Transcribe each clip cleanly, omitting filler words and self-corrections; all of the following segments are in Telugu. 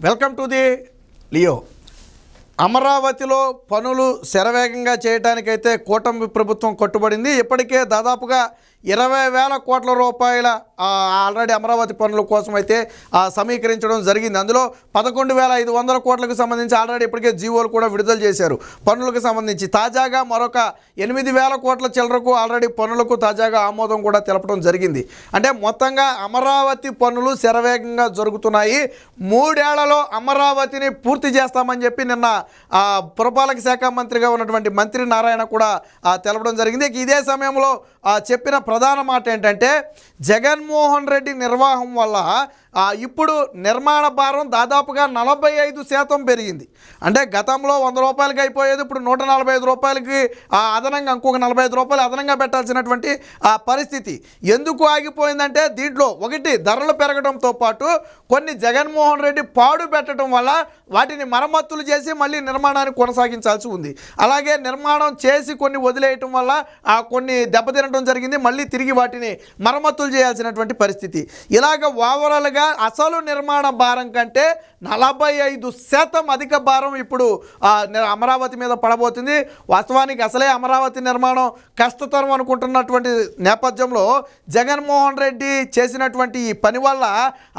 Welcome to the Leo. అమరావతిలో పనులు శరవేగంగా చేయడానికైతే కూటమి ప్రభుత్వం కట్టుబడింది. ఇప్పటికే దాదాపుగా 20,000 కోట్ల రూపాయల ఆల్రెడీ అమరావతి పనుల కోసం అయితే సమీకరించడం జరిగింది. అందులో 11,500 కోట్లకు సంబంధించి ఆల్రెడీ ఇప్పటికే జీవోలు కూడా విడుదల చేశారు. పనులకు సంబంధించి తాజాగా మరొక 8,000 కోట్ల చిల్లరకు ఆల్రెడీ పనులకు తాజాగా ఆమోదం కూడా తెలపడం జరిగింది. అంటే మొత్తంగా అమరావతి పనులు శరవేగంగా జరుగుతున్నాయి. 3 ఏళ్లలో అమరావతిని పూర్తి చేస్తామని చెప్పి నిన్న పురపాలక శాఖ మంత్రిగా ఉన్నటువంటి మంత్రి నారాయణ కూడా తెలపడం జరిగింది. ఇదే సమయంలో చెప్పిన ప్రధాన మాట ఏంటంటే జగన్మోహన్ రెడ్డి నిర్వాహం వల్ల ఇప్పుడు నిర్మాణ భారం దాదాపుగా 45% పెరిగింది. అంటే గతంలో 100 రూపాయలకి అయిపోయేది ఇప్పుడు 145 రూపాయలకి అదనంగా ఇంకొక 45 రూపాయలు అదనంగా పెట్టాల్సినటువంటి పరిస్థితి. ఎందుకు ఆగిపోయిందంటే దీంట్లో ఒకటి ధరలు పెరగడంతో పాటు కొన్ని జగన్మోహన్ రెడ్డి పాడు పెట్టడం వల్ల వాటిని మరమ్మతులు చేసి మళ్ళీ నిర్మాణాన్ని కొనసాగించాల్సి ఉంది. అలాగే నిర్మాణం చేసి కొన్ని వదిలేయటం వల్ల కొన్ని దెబ్బతినడం జరిగింది. మళ్ళీ తిరిగి వాటిని మరమ్మతులు చేయాల్సినటువంటి పరిస్థితి. ఇలాగ ఓవరాల్గా అసలు నిర్మాణ భారం కంటే 45% అధిక భారం ఇప్పుడు అమరావతి మీద పడబోతుంది. వాస్తవానికి అసలే అమరావతి నిర్మాణం కష్టతరం అనుకుంటున్నటువంటి నేపథ్యంలో జగన్మోహన్ రెడ్డి చేసినటువంటి ఈ పని వల్ల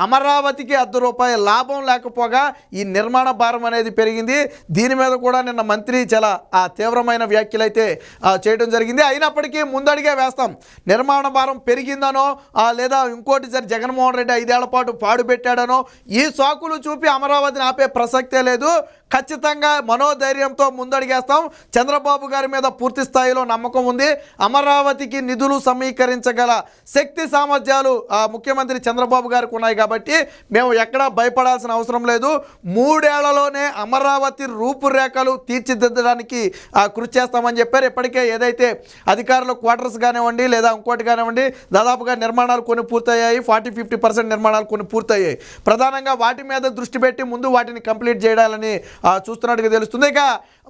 అమరావతికి ₹1 లాభం లేకపోగా ఈ నిర్మాణ భారం అనేది పెరిగింది. దీని మీద కూడా నిన్న మంత్రి చాలా తీవ్రమైన వ్యాఖ్యలు అయితే చేయడం జరిగింది. అయినప్పటికీ ముందడిగే వేస్తాం. నిర్మాణ భారం పెరిగిందనో లేదా ఇంకోటి జగన్మోహన్ రెడ్డి 5 ఏళ్ల పాటు పాడుపెట్టాడనో ఈ సాకులు చూపి అమరావతిని ఆపే ప్రసక్తే లేదు. ఖచ్చితంగా మనోధైర్యంతో ముందడిగేస్తాం. చంద్రబాబు గారి మీద పూర్తి స్థాయిలో నమ్మకం ఉంది. అమరావతికి నిధులు సమీకరించగల శక్తి సామర్థ్యాలు ముఖ్యమంత్రి చంద్రబాబు గారికి ఉన్నాయి కాబట్టి మేము ఎక్కడా భయపడాల్సిన అవసరం లేదు. 3 ఏళ్లలోనే అమరావతి రూపురేఖలు తీర్చిదిద్దడానికి కృషి చేస్తామని చెప్పారు. ఇప్పటికే ఏదైతే అధికారులు క్వార్టర్స్ కానివ్వండి లేదా ఇంకోటి కానివ్వండి దాదాపుగా నిర్మాణాలు కొన్ని పూర్తయ్యాయి. 40-50% నిర్మాణాలు కొన్ని పూర్తయ్యాయి. ప్రధానంగా వాటి మీద దృష్టి పెట్టి ముందు వాటిని కంప్లీట్ చేయాలని చూస్తున్నట్టుగా తెలుస్తుంది. ఇక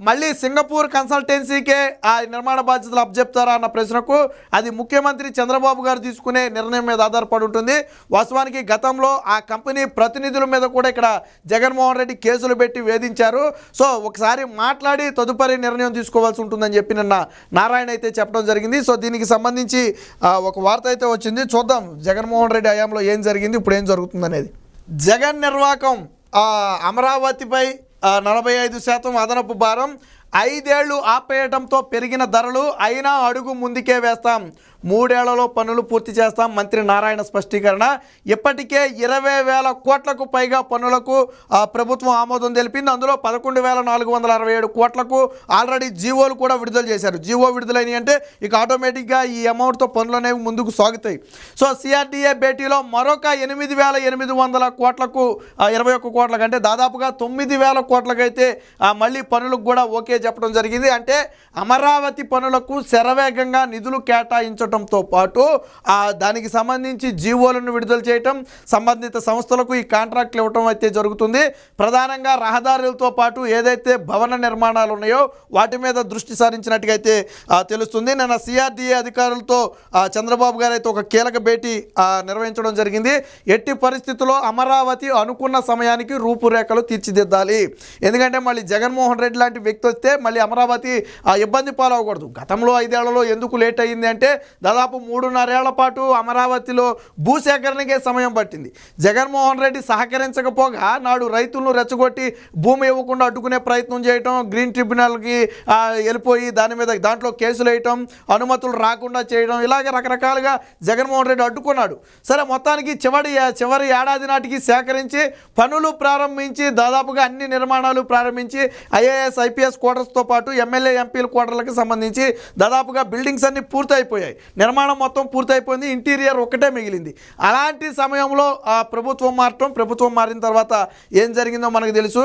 మళ్ళీ సింగపూర్ కన్సల్టెన్సీకే ఆ నిర్మాణ బాధ్యతలు అప్పచెప్తారా అన్న ప్రశ్నకు అది ముఖ్యమంత్రి చంద్రబాబు గారు తీసుకునే నిర్ణయం మీద ఆధారపడి ఉంటుంది. వాస్తవానికి గతంలో ఆ కంపెనీ ప్రతినిధుల మీద కూడా ఇక్కడ జగన్మోహన్ రెడ్డి కేసులు పెట్టి వేధించారు. సో ఒకసారి మాట్లాడి తదుపరి నిర్ణయం తీసుకోవాల్సి ఉంటుందని చెప్పి నిన్న నారాయణ అయితే చెప్పడం జరిగింది. సో దీనికి సంబంధించి ఒక వార్త అయితే వచ్చింది. చూద్దాం జగన్మోహన్ రెడ్డి హయాంలో ఏం జరిగింది, ఇప్పుడు ఏం జరుగుతుంది అనేది. జగన్ నిర్వాకం అమరావతిపై 45% అదనపు భారం, 5 ఏళ్లు ఆపేయడంతో పెరిగిన ధరలు, అయినా అడుగు ముందుకే వేస్తాం, 3 ఏళ్లలో పనులు పూర్తి చేస్తాం మంత్రి నారాయణ స్పష్టీకరణ. ఇప్పటికే 20,000 కోట్లకు పైగా పనులకు ప్రభుత్వం ఆమోదం తెలిపింది. అందులో 11,467 కోట్లకు ఆల్రెడీ జీవోలు కూడా విడుదల చేశారు. జీవో విడుదలైనవి అంటే ఇక ఆటోమేటిక్గా ఈ అమౌంట్తో పనులు అనేవి ముందుకు సాగుతాయి. సో సిఆర్డీఏ భేటీలో మరొక 8,800 కోట్లకు 21 కోట్లకు అంటే దాదాపుగా 9,000 కోట్లకైతే మళ్ళీ పనులకు కూడా ఓకే చెప్పడం జరిగింది. అంటే అమరావతి పనులకు శరవేగంగా నిధులు కేటాయించడంతో పాటు దానికి సంబంధించి జీవోలను విడుదల చేయటం, సంబంధిత సంస్థలకు ఈ కాంట్రాక్ట్లు ఇవ్వటం అయితే జరుగుతుంది. ప్రధానంగా రహదారులతో పాటు ఏదైతే భవన నిర్మాణాలు ఉన్నాయో వాటి మీద దృష్టి సారించినట్టుగా అయితే తెలుస్తుంది. నిన్న సిఆర్డీఏ అధికారులతో చంద్రబాబు గారు అయితే ఒక కీలక భేటీ నిర్వహించడం జరిగింది. ఎట్టి పరిస్థితుల్లో అమరావతి అనుకున్న సమయానికి రూపురేఖలు తీర్చిదిద్దాలి. ఎందుకంటే మళ్ళీ జగన్మోహన్ రెడ్డి లాంటి వ్యక్తి వస్తే మళ్ళీ అమరావతి ఇబ్బంది పాలవకూడదు. గతంలో 5 ఏళ్లలో ఎందుకు లేట్ అయ్యింది అంటే దాదాపు 3.5 ఏళ్ల పాటు అమరావతిలో భూసేకరణకే సమయం పట్టింది. జగన్మోహన్ రెడ్డి సహకరించకపోగా నాడు రైతులను రెచ్చగొట్టి భూమి ఇవ్వకుండా అడ్డుకునే ప్రయత్నం చేయటం, గ్రీన్ ట్రిబ్యునల్కి వెళ్ళిపోయి దాంట్లో కేసులు వేయటం, అనుమతులు రాకుండా చేయడం, ఇలాగే రకరకాలుగా జగన్మోహన్ రెడ్డి అడ్డుకున్నాడు. సరే మొత్తానికి చివరి ఏడాది నాటికి సేకరించి పనులు ప్రారంభించి దాదాపుగా అన్ని నిర్మాణాలు ప్రారంభించి ఐఏఎస్ ఐపీఎస్ క్వార్టర్స్తో పాటు ఎమ్మెల్యే ఎంపీల క్వార్టర్లకు సంబంధించి దాదాపుగా బిల్డింగ్స్ అన్ని పూర్తయిపోయాయి. నిర్మాణం మొత్తం పూర్తయిపోయింది. ఇంటీరియర్ ఒక్కటే మిగిలింది. అలాంటి సమయంలో ప్రభుత్వం మారిన తర్వాత ఏం జరిగిందో మనకు తెలుసు.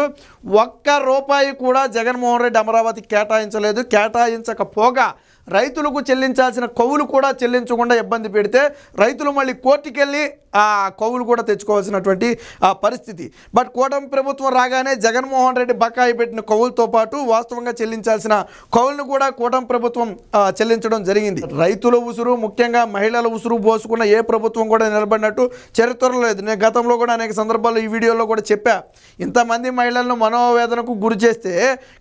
₹1 కూడా జగన్మోహన్ రెడ్డి అమరావతికి కేటాయించలేదు. కేటాయించకపోగా రైతులకు చెల్లించాల్సిన కౌలు కూడా చెల్లించకుండా ఇబ్బంది పెడితే రైతులు మళ్ళీ కోర్టుకెళ్ళి ఆ కౌలు కూడా తెచ్చుకోవాల్సినటువంటి ఆ పరిస్థితి. బట్ కూటమి ప్రభుత్వం రాగానే జగన్మోహన్ రెడ్డి బకాయి పెట్టిన కౌలుతో పాటు వాస్తవంగా చెల్లించాల్సిన కౌలును కూడా కూటమి ప్రభుత్వం చెల్లించడం జరిగింది. రైతుల ఉసురు, ముఖ్యంగా మహిళల ఉసురు పోసుకున్న ఏ ప్రభుత్వం కూడా నిలబడినట్టు చరిత్రలో లేదు. నేను గతంలో కూడా అనేక సందర్భాల్లో ఈ వీడియోలో కూడా చెప్పా, ఇంతమంది మహిళలను మనోవేదనకు గురి చేస్తే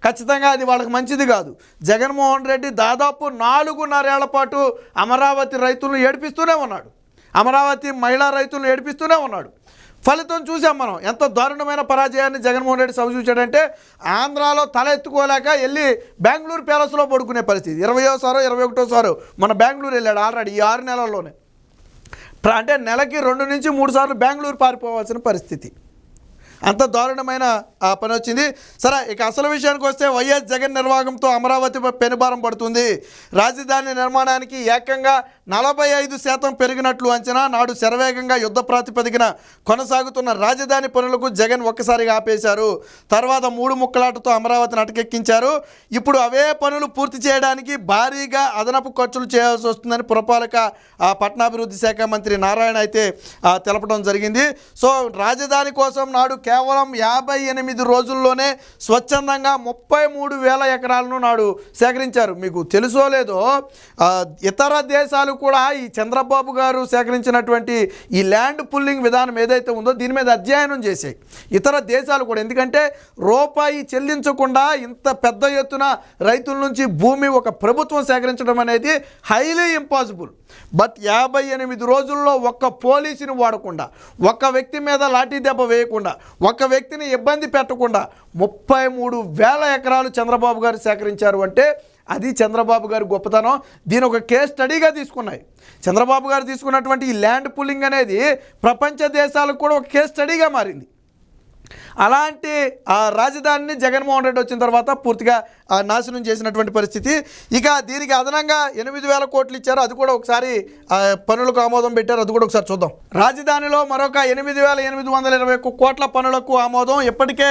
ఖచ్చితంగా అది వాళ్ళకి మంచిది కాదు. జగన్మోహన్ రెడ్డి దాదాపు 4.5 ఏళ్ల పాటు అమరావతి రైతులను ఏడిపిస్తూనే ఉన్నాడు, అమరావతి మహిళా రైతులను ఏడిపిస్తూనే ఉన్నాడు. ఫలితం చూసాం మనం, ఎంత దారుణమైన పరాజయాన్ని జగన్మోహన్ రెడ్డి చూచాడంటే ఆంధ్రాలో తల ఎత్తుకోలేక వెళ్ళి బెంగళూరు ప్యాలెస్లో పడుకునే పరిస్థితి. 20వ 21వ మన బెంగళూరు వెళ్ళాడు ఆల్రెడీ ఈ 6 నెలల్లోనే. అంటే నెలకి 2 నుంచి 3 సార్లు బెంగళూరు పారిపోవాల్సిన పరిస్థితి. అంత దారుణమైన పని వచ్చింది. సరే, ఇక అసలు విషయానికి వస్తే వైఎస్ జగన్ నిర్వాహకంతో అమరావతిపై పెనుభారం పడుతుంది. రాజధాని నిర్మాణానికి ఏకంగా 45% పెరిగినట్లు అంచనా. నాడు శరవేగంగా యుద్ధ ప్రాతిపదికన కొనసాగుతున్న రాజధాని పనులకు జగన్ ఒక్కసారిగా ఆపేశారు. తర్వాత 3 ముక్కలాటతో అమరావతిని అటకెక్కించారు. ఇప్పుడు అవే పనులు పూర్తి చేయడానికి భారీగా అదనపు ఖర్చులు చేయాల్సి వస్తుందని పురపాలక పట్టణాభివృద్ధి శాఖ మంత్రి నారాయణ అయితే తెలపడం జరిగింది. సో రాజధాని కోసం నాడు కేవలం 58 రోజుల్లోనే స్వచ్ఛందంగా 33,000 ఎకరాలను నాడు సేకరించారు. మీకు తెలుసో లేదో, ఇతర దేశాలు కూడా ఈ చంద్రబాబు గారు సేకరించినటువంటి ఈ ల్యాండ్ పుల్లింగ్ విధానం ఏదైతే ఉందో దీని మీద అధ్యయనం చేశాయి ఇతర దేశాలు కూడా. ఎందుకంటే రూపాయి చెల్లించకుండా ఇంత పెద్ద ఎత్తున రైతుల నుంచి భూమి ఒక ప్రభుత్వం సేకరించడం అనేది హైలీ ఇంపాసిబుల్. బట్ 58 రోజుల్లో ఒక్క పోలీసుని వాడకుండా, ఒక్క వ్యక్తి మీద లాఠీ దెబ్బ వేయకుండా, ఒక్క వ్యక్తిని ఇబ్బంది పెట్టకుండా 33,000 ఎకరాలు చంద్రబాబు గారు సేకరించారు అంటే అది చంద్రబాబు గారి గొప్పతనం. దీని ఒక కేస్ స్టడీగా తీసుకున్నాయి. చంద్రబాబు గారు తీసుకున్నటువంటి ఈ ల్యాండ్ పుల్లింగ్ అనేది ప్రపంచ దేశాలకు కూడా ఒక కేస్ స్టడీగా మారింది. అలాంటి రాజధానిని జగన్మోహన్ రెడ్డి వచ్చిన తర్వాత పూర్తిగా నాశనం చేసినటువంటి పరిస్థితి. ఇక దీనికి అదనంగా 8,000 కోట్లు ఇచ్చారు, అది కూడా ఒకసారి పనులకు ఆమోదం పెట్టారు, అది కూడా ఒకసారి చూద్దాం. రాజధానిలో మరొక 8,821 కోట్ల పనులకు ఆమోదం. ఇప్పటికే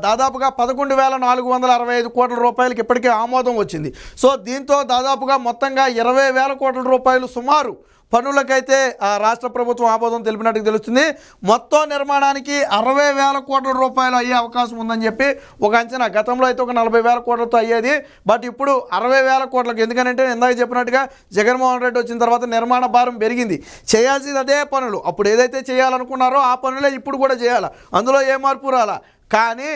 దాదాపుగా 11,465 కోట్ల రూపాయలకి ఇప్పటికే ఆమోదం వచ్చింది. సో దీంతో దాదాపుగా మొత్తంగా 20,000 కోట్ల రూపాయలు సుమారు పనులకైతే రాష్ట్ర ప్రభుత్వం ఆమోదం తెలిపినట్టు తెలుస్తుంది. మొత్తం నిర్మాణానికి 60,000 కోట్ల రూపాయలు అయ్యే అవకాశం ఉందని చెప్పి ఒక అంచనా. గతంలో అయితే ఒక 40,000 కోట్లతో అయ్యేది, బట్ ఇప్పుడు 60,000 కోట్లకు. ఎందుకంటే ఇందాక చెప్పినట్టుగా జగన్మోహన్ రెడ్డి వచ్చిన తర్వాత నిర్మాణ భారం పెరిగింది. చేయాల్సింది అదే పనులు, అప్పుడు ఏదైతే చేయాలనుకున్నారో ఆ పనులే ఇప్పుడు కూడా చేయాలి, అందులో ఏ మార్పు రాలా. కానీ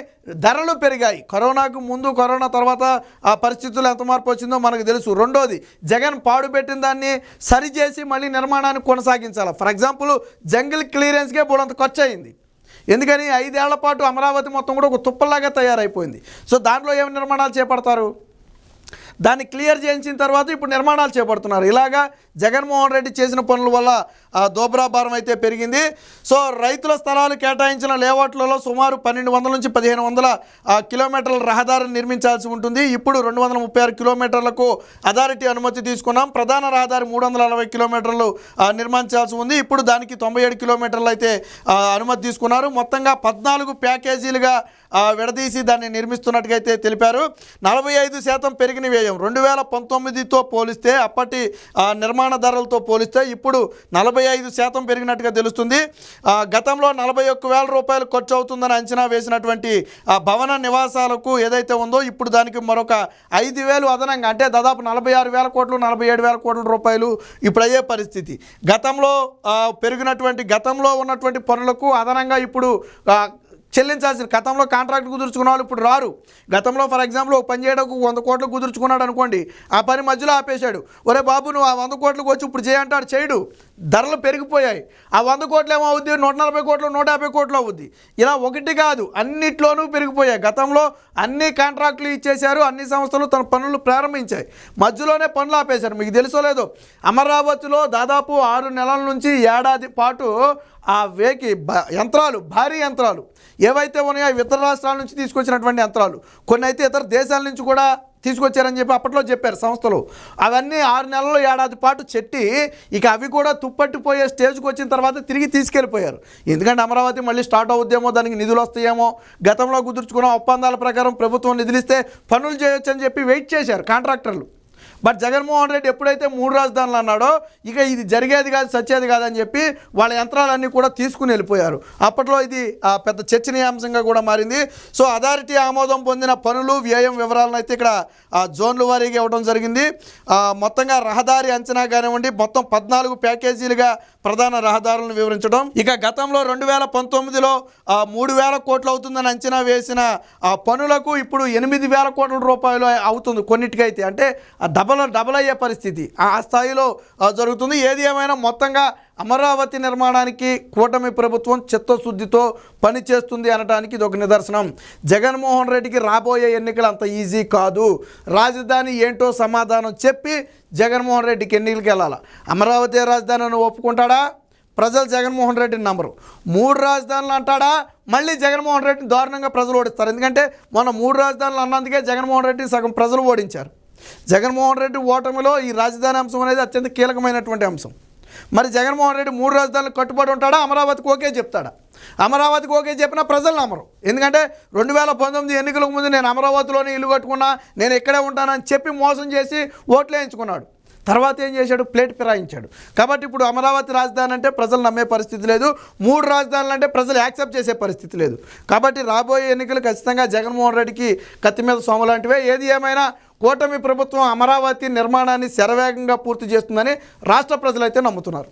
ధరలు పెరిగాయి. కరోనాకు ముందు, కరోనా తర్వాత ఆ పరిస్థితుల్లో ఎంత మార్పు వచ్చిందో మనకు తెలుసు. రెండోది, జగన్ పాడుపెట్టిన దాన్ని సరిచేసి మళ్ళీ నిర్మాణాన్ని కొనసాగించాలి. ఫర్ ఎగ్జాంపుల్ జంగిల్ క్లియరెన్స్కే బోడంత ఖర్చు అయింది. ఎందుకని 5 ఏళ్ల పాటు అమరావతి మొత్తం కూడా ఒక తుప్పల్లాగా తయారైపోయింది. సో దాంట్లో ఏమి నిర్మాణాలు చేపడతారు? దాన్ని క్లియర్ చేయించిన తర్వాత ఇప్పుడు నిర్మాణాలు చేపడుతున్నారు. ఇలాగా జగన్మోహన్ రెడ్డి చేసిన పనుల వల్ల దోబరా భారం అయితే పెరిగింది. సో రైతుల స్థలాలు కేటాయించిన లేఅవుట్లలో సుమారు 1,200 నుంచి 1,500 కిలోమీటర్ల రహదారిని నిర్మించాల్సి ఉంటుంది. ఇప్పుడు 236 కిలోమీటర్లకు అథారిటీ అనుమతి తీసుకున్నాం. ప్రధాన రహదారి 340 కిలోమీటర్లు నిర్మించాల్సి ఉంది. ఇప్పుడు దానికి 97 కిలోమీటర్లు అయితే అనుమతి తీసుకున్నారు. మొత్తంగా 14 ప్యాకేజీలుగా విడదీసి దాన్ని నిర్మిస్తున్నట్టుగా అయితే తెలిపారు. 45% పెరిగిన వ్యయం 2019తో పోలిస్తే, అప్పటి నిర్మాణ ధరలతో పోలిస్తే ఇప్పుడు 45% పెరిగినట్టుగా తెలుస్తుంది. గతంలో 41,000 రూపాయలు ఖర్చు అవుతుందని అంచనా వేసినటువంటి భవన నివాసాలకు ఏదైతే ఉందో ఇప్పుడు దానికి మరొక 5,000 అదనంగా, అంటే దాదాపు 46,000 కోట్లు 47,000 కోట్ల రూపాయలు ఇప్పుడు అయ్యే పరిస్థితి. గతంలో ఉన్నటువంటి పనులకు అదనంగా ఇప్పుడు చెల్లించాల్సిన, గతంలో కాంట్రాక్ట్ కుదుర్చుకున్న వాళ్ళు ఇప్పుడు రారు. గతంలో ఫర్ ఎగ్జాంపుల్ ఒక పని చేయడానికి 100 కోట్లు కుదుర్చుకున్నాడు అనుకోండి, ఆ పని మధ్యలో ఆపేశాడు. ఒరే బాబు నువ్వు ఆ 100 కోట్లకు వచ్చి ఇప్పుడు చేయంటాడు, చేయడు. ధరలు పెరిగిపోయాయి. ఆ 100 కోట్లు ఏమవుద్ది, 140 కోట్లు 150 కోట్లు అవుద్ది. ఇలా ఒకటి కాదు, అన్నిట్లోనూ పెరిగిపోయాయి. గతంలో అన్ని కాంట్రాక్టులు ఇచ్చేశారు, అన్ని సంస్థలు తన పనులు ప్రారంభించాయి, మధ్యలోనే పనులు ఆపేశారు. మీకు తెలుసో లేదో, అమరావతిలో దాదాపు 6 నెలల నుంచి ఏడాది పాటు ఆ యంత్రాలు, భారీ యంత్రాలు ఏవైతే ఉన్నాయో ఇతర రాష్ట్రాల నుంచి తీసుకొచ్చినటువంటి యంత్రాలు, కొన్ని అయితే ఇతర దేశాల నుంచి కూడా తీసుకొచ్చారని చెప్పి అప్పట్లో చెప్పారు సంస్థలు. అవన్నీ 6 నెలలు ఏడాది పాటు చెట్టి ఇక అవి కూడా తుప్పట్టిపోయే స్టేజ్కి వచ్చిన తర్వాత తిరిగి తీసుకెళ్ళిపోయారు. ఎందుకంటే అమరావతి మళ్ళీ స్టార్ట్ అవుద్దేమో, దానికి నిధులు వస్తాయేమో, గతంలో కుదుర్చుకున్న ఒప్పందాల ప్రకారం ప్రభుత్వం నిధులు ఇస్తే పనులు చేయొచ్చు అని చెప్పి వెయిట్ చేశారు కాంట్రాక్టర్లు. బట్ జగన్మోహన్ రెడ్డి ఎప్పుడైతే 3 రాజధానులు అన్నాడో ఇక ఇది జరిగేది కాదు, సచ్చేది కాదని చెప్పి వాళ్ళ యంత్రాలన్నీ కూడా తీసుకుని వెళ్ళిపోయారు. అప్పట్లో ఇది పెద్ద చర్చనీయాంశంగా కూడా మారింది. సో అథారిటీ ఆమోదం పొందిన పనులు వ్యయం వివరాలను అయితే ఇక్కడ జోన్ల వారీగా ఇవ్వడం జరిగింది. మొత్తంగా రహదారి అంచనా కానివ్వండి, మొత్తం 14 ప్యాకేజీలుగా ప్రధాన రహదారులను వివరించడం. ఇక గతంలో 2019లో 3,000 కోట్లు అవుతుందని అంచనా వేసిన పనులకు ఇప్పుడు 8,000 కోట్ల రూపాయలు అవుతుంది కొన్నిటికైతే. అంటే డబల్ అయ్యే పరిస్థితి ఆ స్థాయిలో జరుగుతుంది. ఏది ఏమైనా మొత్తంగా అమరావతి నిర్మాణానికి కూటమి ప్రభుత్వం చిత్తశుద్ధితో పనిచేస్తుంది అనడానికి ఇది ఒక నిదర్శనం. జగన్మోహన్ రెడ్డికి రాబోయే ఎన్నికలు అంత ఈజీ కాదు. రాజధాని ఏంటో సమాధానం చెప్పి జగన్మోహన్ రెడ్డికి ఎన్నికలకు వెళ్ళాలి. అమరావతి రాజధానిని ఒప్పుకుంటాడా? ప్రజలు జగన్మోహన్ రెడ్డిని నమ్మరు. 3 రాజధానులు అంటాడా? మళ్ళీ జగన్మోహన్ రెడ్డిని దారుణంగా ప్రజలు ఓడిస్తారు. ఎందుకంటే మొన్న 3 రాజధానులు అన్నందుకే జగన్మోహన్ రెడ్డిని సగం ప్రజలు ఓడించారు. జగన్మోహన్ రెడ్డి ఓటమిలో ఈ రాజధాని అంశం అనేది అత్యంత కీలకమైనటువంటి అంశం. మరి జగన్మోహన్ రెడ్డి 3 రాజధానులు కట్టుబడి ఉంటాడా? అమరావతికి ఓకే చెప్తాడా? అమరావతికి ఓకే చెప్పినా ప్రజలు నమ్మరు. ఎందుకంటే 2019 ఎన్నికలకు ముందు నేను అమరావతిలోనే ఇల్లు కట్టుకున్నా, నేను ఇక్కడే ఉంటానని చెప్పి మోసం చేసి ఓట్లు వేయించుకున్నాడు. తర్వాత ఏం చేశాడు? ప్లేట్ ఫిరాయించాడు. కాబట్టి ఇప్పుడు అమరావతి రాజధాని అంటే ప్రజలు నమ్మే పరిస్థితి లేదు. 3 రాజధానులు అంటే ప్రజలు యాక్సెప్ట్ చేసే పరిస్థితి లేదు. కాబట్టి రాబోయే ఎన్నికలు ఖచ్చితంగా జగన్మోహన్ రెడ్డికి కత్తి మీద సోమ లాంటివే. ఏది ఏమైనా కూటమి ప్రభుత్వం అమరావతి నిర్మాణాన్ని శరవేగంగా పూర్తి చేస్తుందని రాష్ట్ర ప్రజలైతే నమ్ముతున్నారు.